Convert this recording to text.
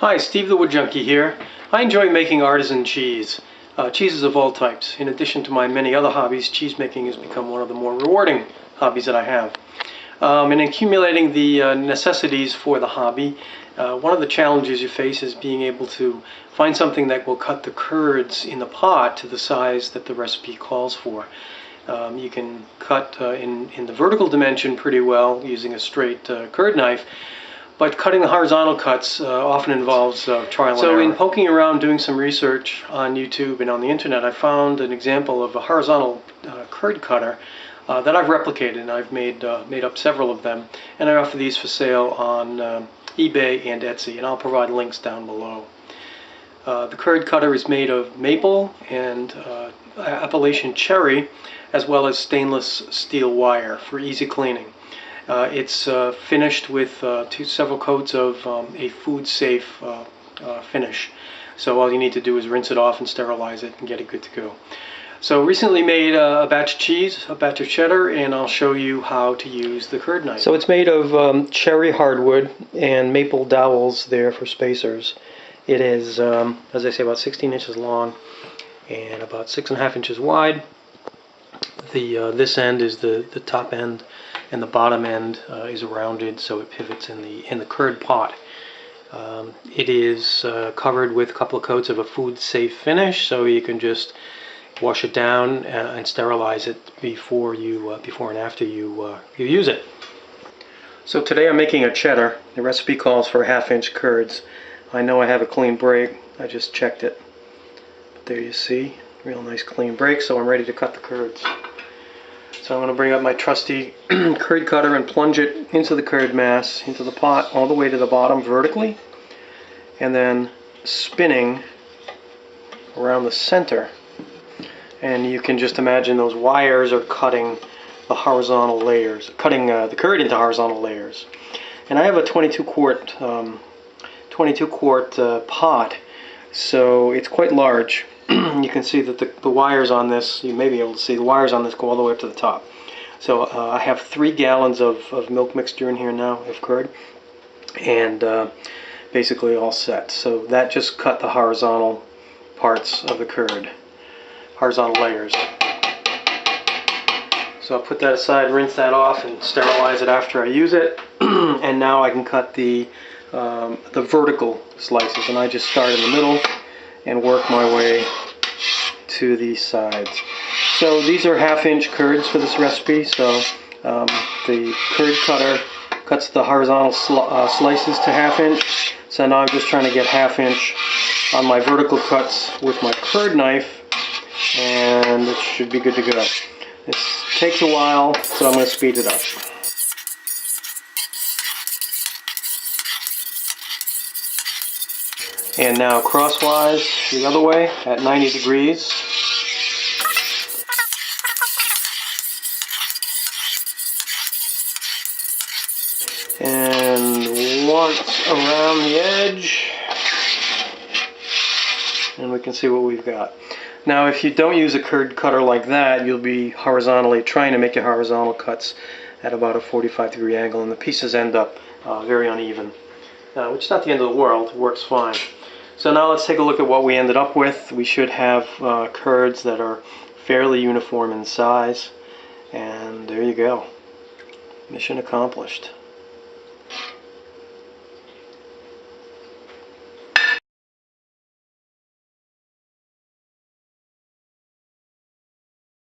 Hi, Steve the Wood Junkie here. I enjoy making artisan cheese. Cheeses of all types. In addition to my many other hobbies, cheese making has become one of the more rewarding hobbies that I have. In accumulating the necessities for the hobby, one of the challenges you face is being able to find something that will cut the curds in the pot to the size that the recipe calls for. You can cut in the vertical dimension pretty well using a straight curd knife, but cutting the horizontal cuts often involves trial and error. So in poking around doing some research on YouTube and on the internet, I found an example of a horizontal curd cutter that I've replicated, and I've made up several of them, and I offer these for sale on eBay and Etsy, and I'll provide links down below. The curd cutter is made of maple and Appalachian cherry, as well as stainless steel wire for easy cleaning. It's finished with several coats of a food-safe finish. So all you need to do is rinse it off and sterilize it and get it good to go. So recently made a batch of cheese, a batch of cheddar, and I'll show you how to use the curd knife. So it's made of cherry hardwood and maple dowels there for spacers. It is, as I say, about 16 inches long and about 6.5 inches wide. This end is the top end, and the bottom end is rounded so it pivots in the curd pot. It is covered with a couple of coats of a food-safe finish, so you can just wash it down and sterilize it before and after you use it. So today I'm making a cheddar. The recipe calls for 1/2 inch curds. I know I have a clean break. I just checked it. But there you see, real nice clean break. So I'm ready to cut the curds. So I'm going to bring up my trusty curd cutter and plunge it into the curd mass, into the pot, all the way to the bottom vertically, and then spinning around the center. And you can just imagine those wires are cutting the horizontal layers, cutting the curd into horizontal layers. And I have a 22 quart pot, so it's quite large. You can see that the wires on this, you may be able to see the wires on this go all the way up to the top. So I have 3 gallons of milk mixture in here now, of curd, and basically all set. So that just cut the horizontal parts of the curd, horizontal layers. So I'll put that aside, rinse that off, and sterilize it after I use it. And now I can cut the vertical slices, and I just start in the middle and work my way to these sides. So these are 1/2 inch curds for this recipe, so the curd cutter cuts the horizontal slices to 1/2 inch. So now I'm just trying to get 1/2 inch on my vertical cuts with my curd knife, and it should be good to go. This takes a while, so I'm going to speed it up. And now crosswise the other way at 90 degrees. And once around the edge. And we can see what we've got. Now if you don't use a curd cutter like that, you'll be trying to make your horizontal cuts at about a 45-degree angle, and the pieces end up very uneven. Which is not the end of the world, it works fine. So now let's take a look at what we ended up with. We should have curds that are fairly uniform in size, and there you go. Mission accomplished.